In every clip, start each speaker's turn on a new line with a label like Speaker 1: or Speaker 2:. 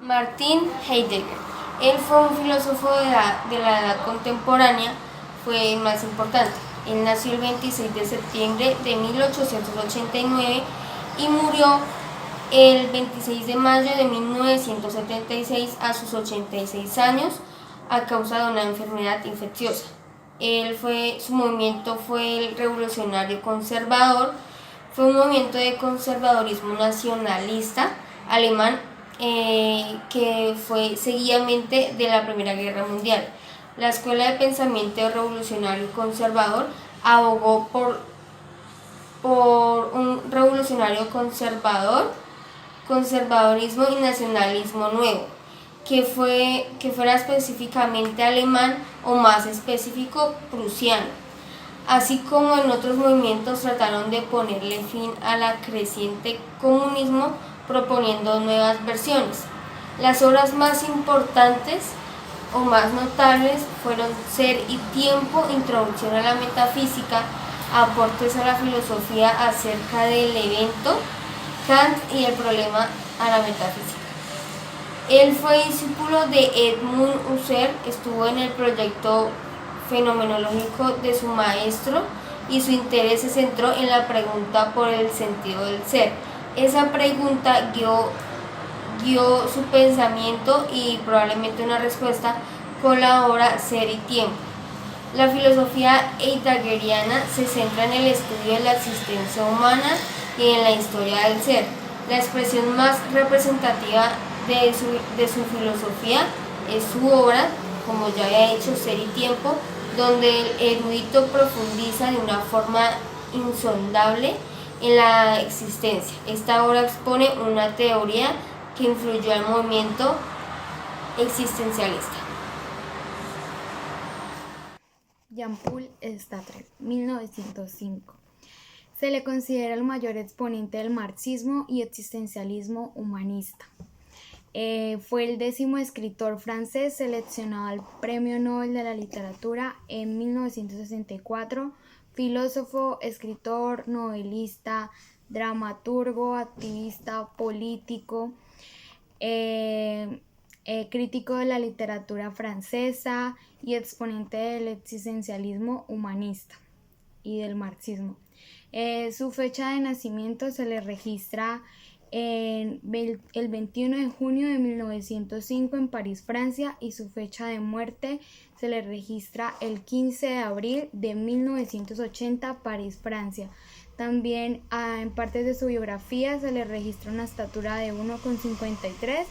Speaker 1: Martin Heidegger. Él fue un filósofo de la edad contemporánea, fue el más importante. Él nació el 26 de septiembre de 1889 y murió el 26 de mayo de 1976 a sus 86 años a causa de una enfermedad infecciosa. Su movimiento fue el revolucionario conservador, fue un movimiento de conservadorismo nacionalista alemán que fue seguidamente de la Primera Guerra Mundial. La Escuela de Pensamiento Revolucionario y Conservador abogó por un revolucionario conservadorismo y nacionalismo nuevo, que fuera específicamente alemán o más específico prusiano. Así como en otros movimientos trataron de ponerle fin a la creciente comunismo proponiendo nuevas versiones. Las obras más importantes o más notables fueron Ser y Tiempo, Introducción a la Metafísica, Aportes a la Filosofía acerca del evento, Kant y el problema a la metafísica. Él fue discípulo de Edmund Husserl, estuvo en el proyecto fenomenológico de su maestro y su interés se centró en la pregunta por el sentido del ser. Esa pregunta guió su pensamiento y probablemente una respuesta con la obra Ser y Tiempo. La filosofía heideggeriana se centra en el estudio de la existencia humana y en la historia del ser. La expresión más representativa de su filosofía es su obra, como ya había dicho, Ser y Tiempo, donde el erudito profundiza de una forma insondable en la existencia. Esta obra expone una teoría que influyó al movimiento existencialista.
Speaker 2: Jean-Paul Sartre, 1905. Se le considera el mayor exponente del marxismo y existencialismo humanista. Fue el 10º escritor francés seleccionado al Premio Nobel de la Literatura en 1964, filósofo, escritor, novelista, dramaturgo, activista, político, crítico de la literatura francesa y exponente del existencialismo humanista y del marxismo. Su fecha de nacimiento se le registra el 21 de junio de 1905 en París, Francia, y su fecha de muerte se le registra el 15 de abril de 1980, París, Francia. También en partes de su biografía se le registra una estatura de 1,53.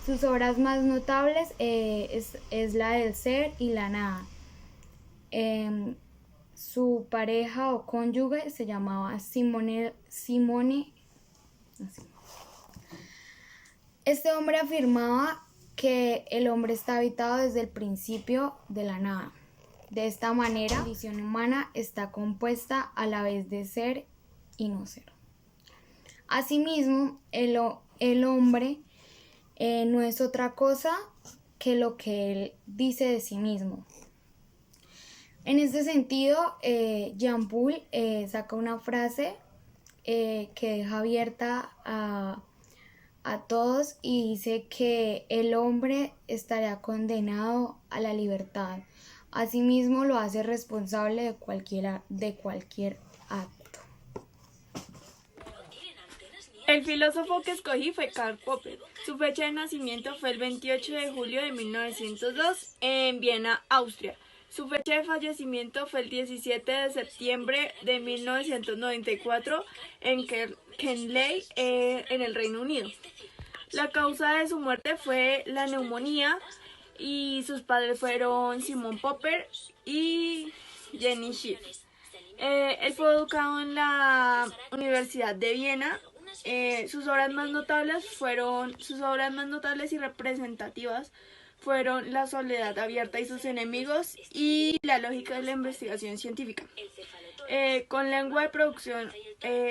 Speaker 2: Sus obras más notables es la del ser y la nada. Su pareja o cónyuge se llamaba Simone. Este hombre afirmaba que el hombre está habitado desde el principio de la nada. De esta manera, la condición humana está compuesta a la vez de ser y no ser. Asimismo, el hombre no es otra cosa que lo que él dice de sí mismo. En este sentido, Jean-Paul saca una frase que deja abierta a todos y dice que el hombre estaría condenado a la libertad. Asimismo, lo hace responsable de cualquier acto.
Speaker 3: El filósofo que escogí fue Karl Popper. Su fecha de nacimiento fue el 28 de julio de 1902 en Viena, Austria. Su fecha de fallecimiento fue el 17 de septiembre de 1994 en Kenley, en el Reino Unido. La causa de su muerte fue la neumonía y sus padres fueron Simon Popper y Jenny Schiff. Él fue educado en la Universidad de Viena. Sus obras más notables y representativas fueron La soledad abierta y sus enemigos y La lógica de la investigación científica, con lengua de producción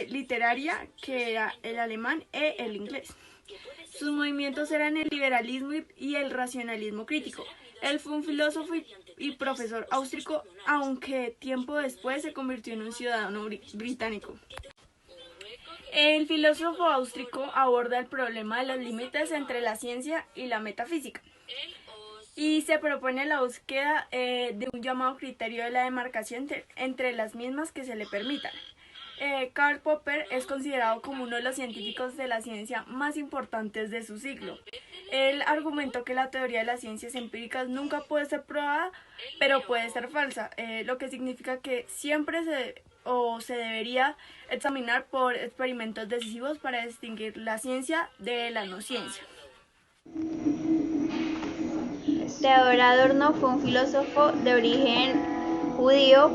Speaker 3: literaria que era el alemán e el inglés. Sus movimientos eran el liberalismo y el racionalismo crítico. Él fue un filósofo y profesor austríaco, aunque tiempo después se convirtió en un ciudadano británico. El filósofo austríaco aborda el problema de los límites entre la ciencia y la metafísica y se propone la búsqueda de un llamado criterio de la demarcación entre las mismas que se le permitan. Karl Popper es considerado como uno de los científicos de la ciencia más importantes de su siglo. Él argumentó que la teoría de las ciencias empíricas nunca puede ser probada, pero puede ser falsa, lo que significa que siempre se debería examinar por experimentos decisivos para distinguir la ciencia de la no ciencia.
Speaker 4: Theodor Adorno fue un filósofo de origen judío,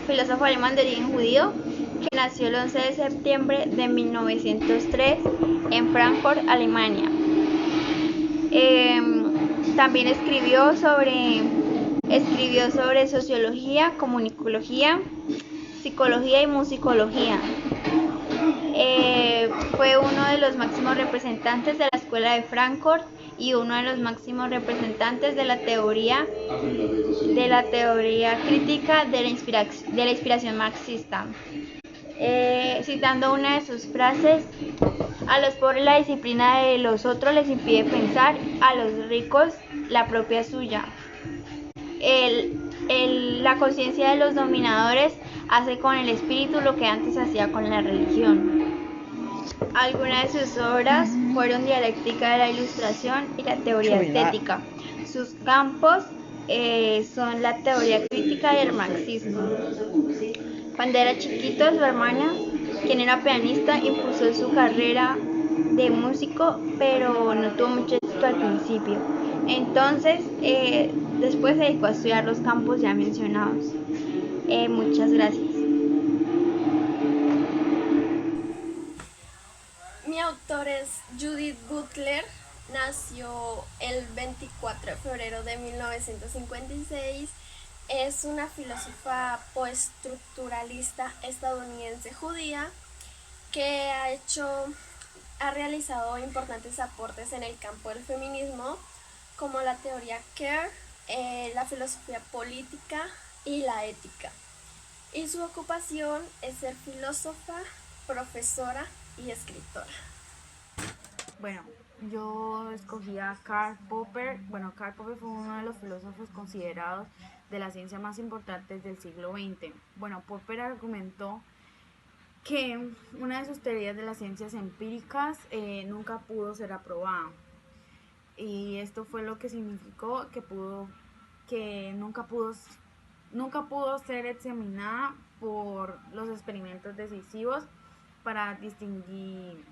Speaker 4: filósofo alemán de origen judío, que nació el 11 de septiembre de 1903 en Frankfurt, Alemania. También escribió sobre sociología, comunicología, psicología y musicología. Fue uno de los máximos representantes de la Escuela de Frankfurt y uno de los máximos representantes de la teoría crítica de la inspiración marxista. Citando una de sus frases: a los pobres la disciplina de los otros les impide pensar, a los ricos la propia suya. La conciencia de los dominadores hace con el espíritu lo que antes hacía con la religión. Algunas de sus obras fueron Dialéctica de la Ilustración y la teoría estética. Sus campos son la teoría crítica y el marxismo. Cuando era chiquito, su hermana, quien era pianista, impulsó su carrera de músico, pero no tuvo mucho éxito al principio. Entonces, después se dedicó a estudiar los campos ya mencionados. Muchas gracias.
Speaker 5: Mi autor es Judith Butler. Nació el 24 de febrero de 1956. Es una filósofa postestructuralista estadounidense judía que ha realizado importantes aportes en el campo del feminismo, como la teoría queer, la filosofía política y la ética. Y su ocupación es ser filósofa, profesora y escritora.
Speaker 2: Bueno, yo escogí a Karl Popper. Bueno, Karl Popper fue uno de los filósofos considerados de la ciencia más importantes del siglo XX. Bueno, Popper argumentó que una de sus teorías de las ciencias empíricas nunca pudo ser aprobada. Y esto fue lo que significó que nunca pudo ser examinada por los experimentos decisivos para distinguir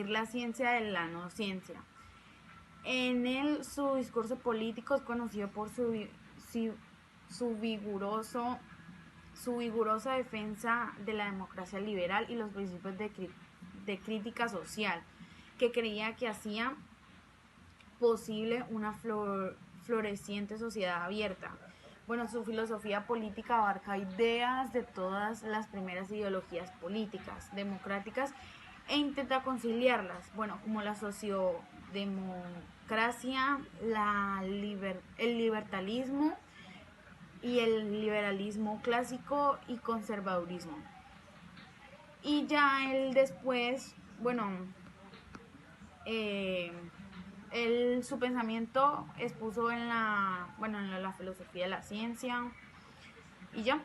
Speaker 2: la ciencia de la no ciencia. Su discurso político es conocido por su vigorosa defensa de la democracia liberal y los principios de crítica social, que creía que hacía posible una floreciente sociedad abierta. Bueno, su filosofía política abarca ideas de todas las primeras ideologías políticas democráticas e intenta conciliarlas, bueno, como la sociodemocracia, el liberalismo y el liberalismo clásico y conservadurismo. Y ya él después, bueno, su pensamiento expuso en la filosofía de la ciencia y ya.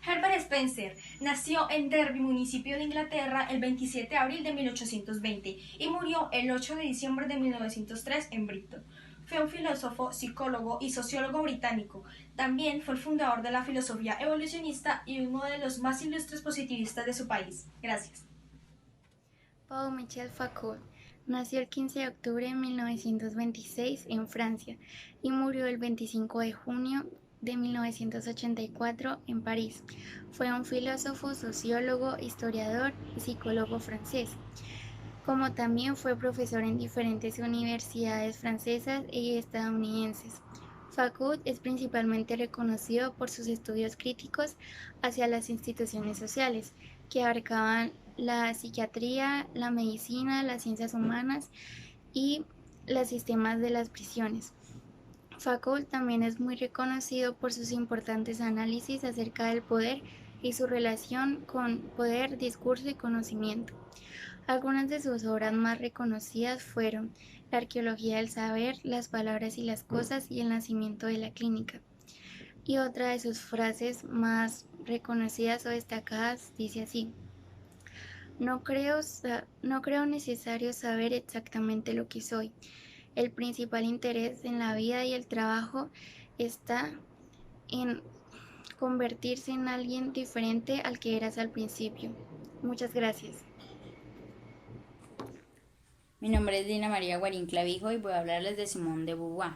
Speaker 6: Herbert Spencer nació en Derby, municipio de Inglaterra, el 27 de abril de 1820 y murió el 8 de diciembre de 1903 en Brighton. Fue un filósofo, psicólogo y sociólogo británico. También fue el fundador de la filosofía evolucionista y uno de los más ilustres positivistas de su país. Gracias.
Speaker 7: Paul-Michel Foucault nació el 15 de octubre de 1926 en Francia y murió el 25 de junio de 1984 en París. Fue un filósofo, sociólogo, historiador y psicólogo francés, como también fue profesor en diferentes universidades francesas y estadounidenses. Foucault es principalmente reconocido por sus estudios críticos hacia las instituciones sociales, que abarcaban la psiquiatría, la medicina, las ciencias humanas y los sistemas de las prisiones. Foucault también es muy reconocido por sus importantes análisis acerca del poder y su relación con poder, discurso y conocimiento. Algunas de sus obras más reconocidas fueron La arqueología del saber, Las palabras y las cosas y El nacimiento de la clínica. Y otra de sus frases más reconocidas o destacadas dice así: no creo necesario saber exactamente lo que soy. El principal interés en la vida y el trabajo está en convertirse en alguien diferente al que eras al principio. Muchas gracias.
Speaker 8: Mi nombre es Dina María Guarín Clavijo y voy a hablarles de Simone de Beauvoir.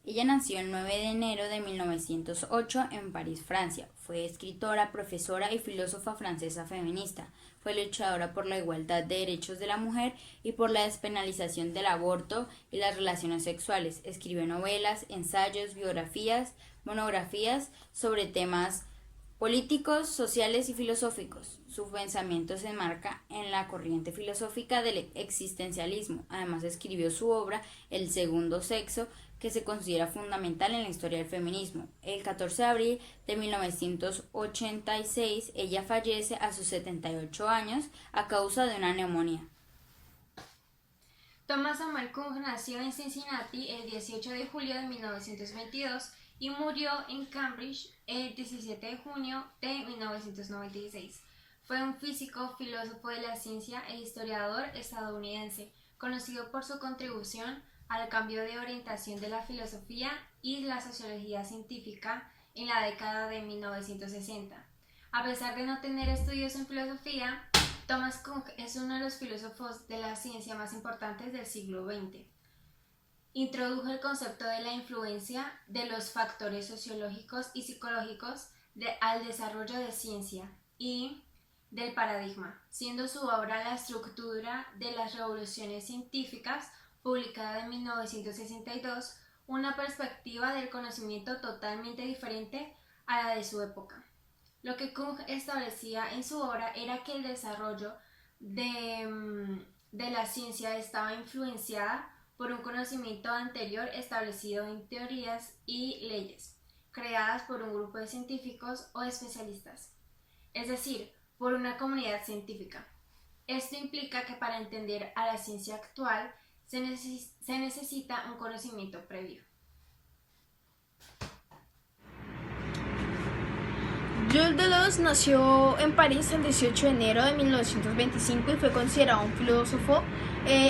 Speaker 8: Ella nació el 9 de enero de 1908 en París, Francia. Fue escritora, profesora y filósofa francesa feminista. Fue luchadora por la igualdad de derechos de la mujer y por la despenalización del aborto y las relaciones sexuales. Escribió novelas, ensayos, biografías, monografías sobre temas políticos, sociales y filosóficos. Su pensamiento se enmarca en la corriente filosófica del existencialismo. Además, escribió su obra El segundo sexo, que se considera fundamental en la historia del feminismo. El 14 de abril de 1986, ella fallece a sus 78 años a causa de una neumonía.
Speaker 6: Thomas Samuel Kuhn nació en Cincinnati el 18 de julio de 1922 y murió en Cambridge el 17 de junio de 1996. Fue un físico, filósofo de la ciencia e historiador estadounidense, conocido por su contribución al cambio de orientación de la filosofía y la sociología científica en la década de 1960. A pesar de no tener estudios en filosofía, Thomas Kuhn es uno de los filósofos de la ciencia más importantes del siglo XX. Introdujo el concepto de la influencia de los factores sociológicos y psicológicos al desarrollo de ciencia y del paradigma, siendo su obra La estructura de las revoluciones científicas, publicada en 1962, una perspectiva del conocimiento totalmente diferente a la de su época. Lo que Kuhn establecía en su obra era que el desarrollo de la ciencia estaba influenciada por un conocimiento anterior establecido en teorías y leyes, creadas por un grupo de científicos o especialistas, es decir, por una comunidad científica. Esto implica que para entender a la ciencia actual se necesita un conocimiento previo.
Speaker 9: Jules Deleuze nació en París el 18 de enero de 1925 y fue considerado un filósofo,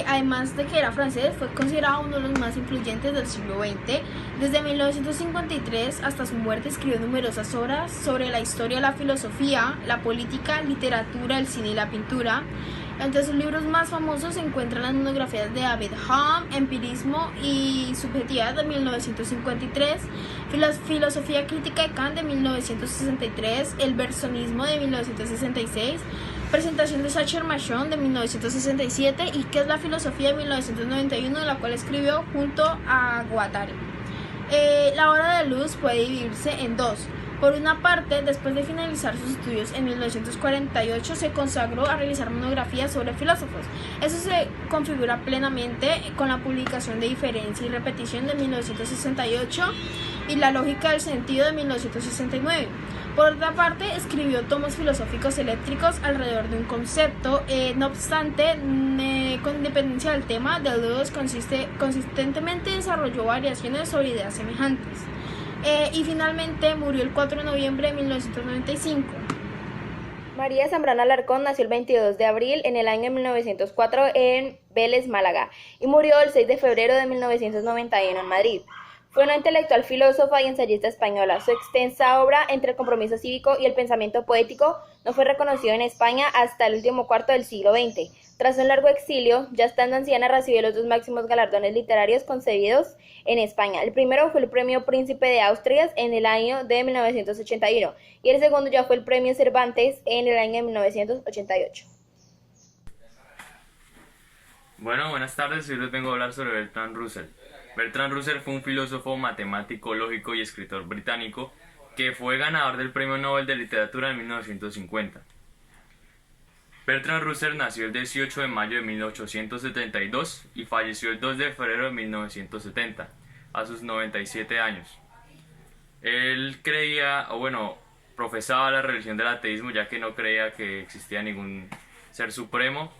Speaker 9: además de que era francés, fue considerado uno de los más influyentes del siglo XX. Desde 1953 hasta su muerte escribió numerosas obras sobre la historia, la filosofía, la política, literatura, el cine y la pintura. Entre sus libros más famosos se encuentran las monografías de David Hume, Empirismo y Subjetividad de 1953, Filosofía crítica de Kant de 1963, El bergsonismo de 1966, Presentación de Sacher-Masoch de 1967 y ¿Qué es la filosofía? De 1991, de la cual escribió junto a Guattari. La obra de Deleuze puede dividirse en dos. Por una parte, después de finalizar sus estudios en 1948, se consagró a realizar monografías sobre filósofos. Eso se configura plenamente con la publicación de Diferencia y Repetición de 1968 y La lógica del sentido de 1969. Por otra parte, escribió tomos filosóficos eléctricos alrededor de un concepto. No obstante, con independencia del tema, Deleuze consistentemente desarrolló variaciones sobre ideas semejantes. Y finalmente murió el 4 de noviembre de 1995.
Speaker 4: María Zambrano Alarcón nació el 22 de abril en el año 1904 en Vélez, Málaga, y murió el 6 de febrero de 1991 en Madrid. Fue una intelectual, filósofa y ensayista española. Su extensa obra Entre el compromiso cívico y el pensamiento poético no fue reconocido en España hasta el último cuarto del siglo XX. Tras un largo exilio, ya estando anciana, recibió los dos máximos galardones literarios concedidos en España. El primero fue el Premio Príncipe de Asturias en el año de 1981 y el segundo ya fue el Premio Cervantes en el año de 1988.
Speaker 10: Bueno, buenas tardes. Hoy les vengo a hablar sobre Bertrand Russell. Bertrand Russell fue un filósofo, matemático, lógico y escritor británico que fue ganador del Premio Nobel de Literatura en 1950. Bertrand Russell nació el 18 de mayo de 1872 y falleció el 2 de febrero de 1970, a sus 97 años. Él profesaba la religión del ateísmo, ya que no creía que existía ningún ser supremo,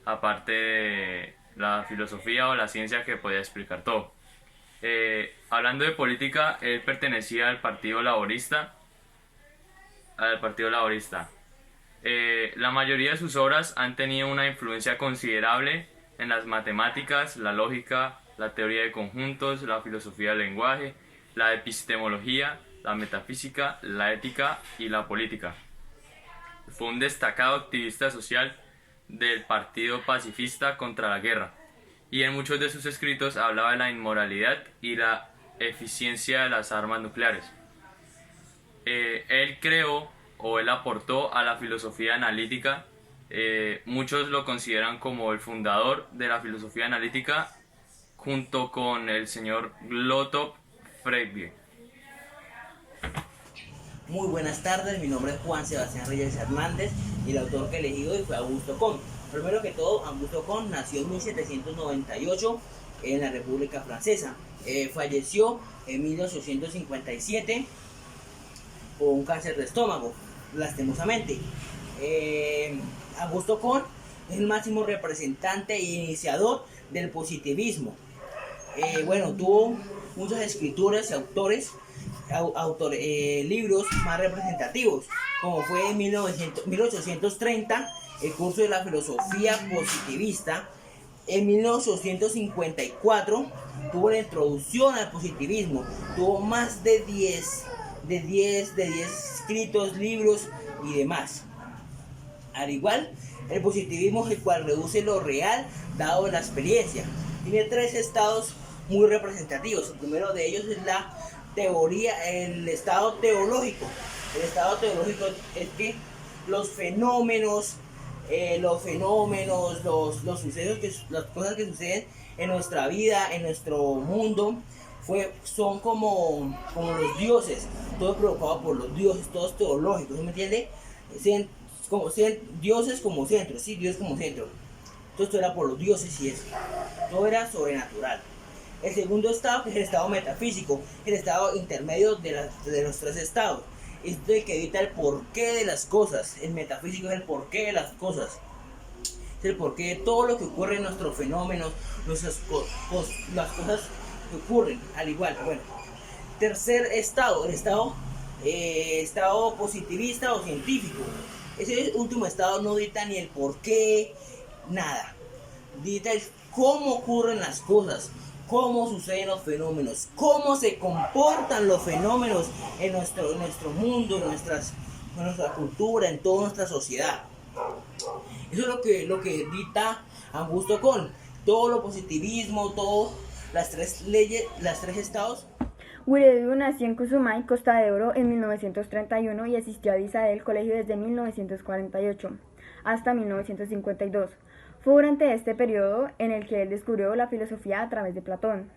Speaker 10: aparte de la filosofía o la ciencia que podía explicar todo. Hablando de política, él pertenecía al Partido Laborista. La mayoría de sus obras han tenido una influencia considerable en las matemáticas, la lógica, la teoría de conjuntos, la filosofía del lenguaje, la epistemología, la metafísica, la ética y la política. Fue un destacado activista social del Partido Pacifista contra la guerra, y en muchos de sus escritos hablaba de la inmoralidad y la eficiencia de las armas nucleares. Él creó o él aportó a la filosofía analítica. Muchos lo consideran como el fundador de la filosofía analítica, junto con el señor Gottlob Frege.
Speaker 11: Muy buenas tardes, mi nombre es Juan Sebastián Reyes Hernández y el autor que elegí hoy fue Augusto Comte. Primero que todo, Augusto Comte nació en 1798 en la República Francesa. Falleció en 1857 por un cáncer de estómago, lastimosamente. Augusto Comte es el máximo representante e iniciador del positivismo. Tuvo muchas escrituras y libros más representativos, como fue en 1830 el curso de la filosofía positivista. En 1854 tuvo la introducción al positivismo, tuvo más de 10 escritos, libros y demás. Al igual, el positivismo es el cual reduce lo real dado la experiencia. Tiene 3 estados muy representativos. El primero de ellos es la teoría, el estado teológico. El estado teológico es que los fenómenos, los sucesos, las cosas que suceden en nuestra vida, en nuestro mundo, son como los dioses, todo provocado por los dioses, todos teológicos, ¿sí me entiende? Dioses como centro, sí, Dios como centro. Todo esto era por los dioses y eso, todo era sobrenatural. El segundo estado, que es el estado metafísico, el estado intermedio de los 3 estados. Es el que evita el porqué de las cosas. El metafísico es el porqué de las cosas. Es el porqué de todo lo que ocurre en nuestros fenómenos, las cosas que ocurren, al igual. Bueno, tercer estado, el estado positivista o científico. Ese último estado no dicta ni el porqué, nada. Dicta el cómo ocurren las cosas, cómo suceden los fenómenos, cómo se comportan los fenómenos en nuestro mundo, en nuestra cultura, en toda nuestra sociedad. Eso es lo que dicta Augusto Comte. Todo lo positivismo, todas las 3 leyes, las 3 estados.
Speaker 12: Guiredu nació en Cuzumay, Costa de Oro, en 1931 y asistió a Disadel Colegio desde 1948 hasta 1952. Fue durante este periodo en el que él descubrió la filosofía a través de Platón.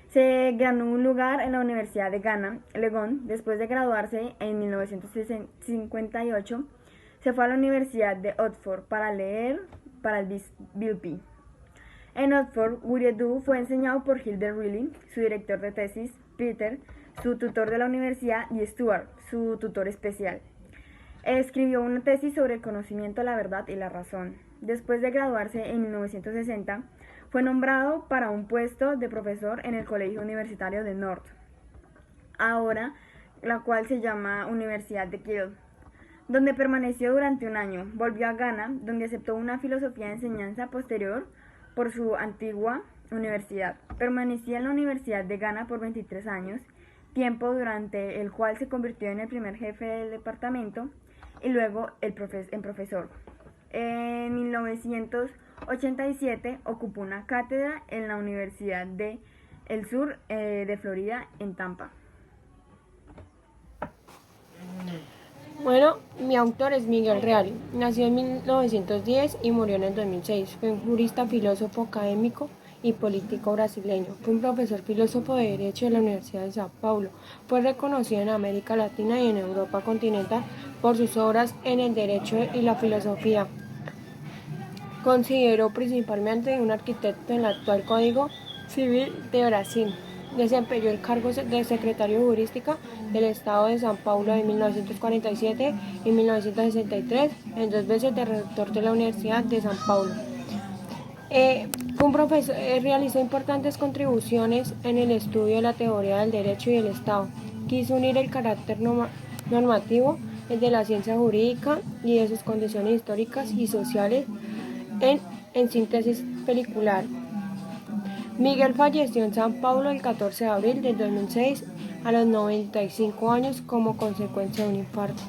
Speaker 12: Se ganó un lugar en la Universidad de Ghana, Legon. Después de graduarse en 1958, se fue a la Universidad de Oxford para leer para el BPhil. En Oxford, Guiredu fue enseñado por Gilbert Ryle, su director de tesis, Peter, su tutor de la universidad, y Stuart, su tutor especial. Escribió una tesis sobre el conocimiento, la verdad y la razón. Después de graduarse en 1960, fue nombrado para un puesto de profesor en el Colegio Universitario de North, ahora la cual se llama Universidad de Kiel, donde permaneció durante un año. Volvió a Ghana, donde aceptó una filosofía de enseñanza posterior por su antigua universidad. Permaneció en la Universidad de Ghana por 23 años, tiempo durante el cual se convirtió en el primer jefe del departamento y luego en profesor. En 1987 ocupó una cátedra en la Universidad del Sur de Florida, en Tampa.
Speaker 13: Bueno, mi autor es Miguel Reale. Nació en 1910 y murió en el 2006. Fue un jurista, filósofo, académico y político brasileño. Fue un profesor filósofo de Derecho de la Universidad de Sao Paulo. Fue reconocido en América Latina y en Europa continental por sus obras en el derecho y la filosofía. Consideró principalmente un arquitecto en el actual Código Civil de Brasil. Desempeñó el cargo de secretario de Jurística del Estado de São Paulo en 1947 y 1963, en 2 veces de rector de la Universidad de São Paulo. Fue un profesor, realizó importantes contribuciones en el estudio de la teoría del derecho y del Estado. Quiso unir el carácter normativo, el de la ciencia jurídica y de sus condiciones históricas y sociales en síntesis pelicular. Miguel falleció en São Paulo el 14 de abril del 2006 a los 95 años como consecuencia de un infarto.